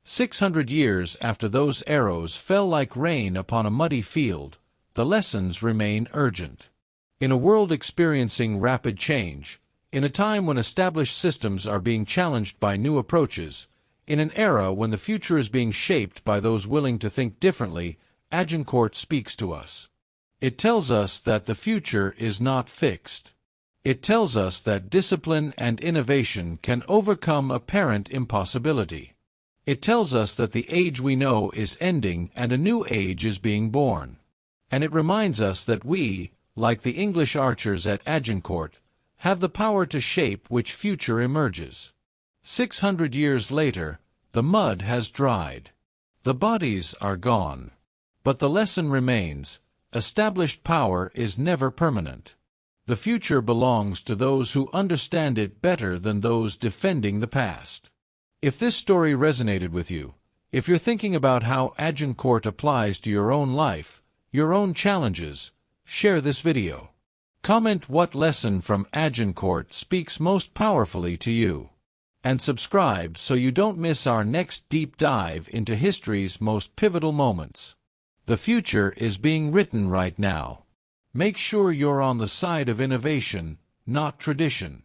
600 years after those arrows fell like rain upon a muddy field, the lessons remain urgent. In a world experiencing rapid change, in a time when established systems are being challenged by new approaches, in an era when the future is being shaped by those willing to think differently, Agincourt speaks to us. It tells us that the future is not fixed. It tells us that discipline and innovation can overcome apparent impossibility. It tells us that the age we know is ending and a new age is being born. And it reminds us that we, like the English archers at Agincourt, have the power to shape which future emerges. 600 years later, the mud has dried. The bodies are gone. But the lesson remains: established power is never permanent. The future belongs to those who understand it better than those defending the past. If this story resonated with you, if you're thinking about how Agincourt applies to your own life, your own challenges, share this video. Comment what lesson from Agincourt speaks most powerfully to you. And subscribe so you don't miss our next deep dive into history's most pivotal moments. The future is being written right now. Make sure you're on the side of innovation, not tradition.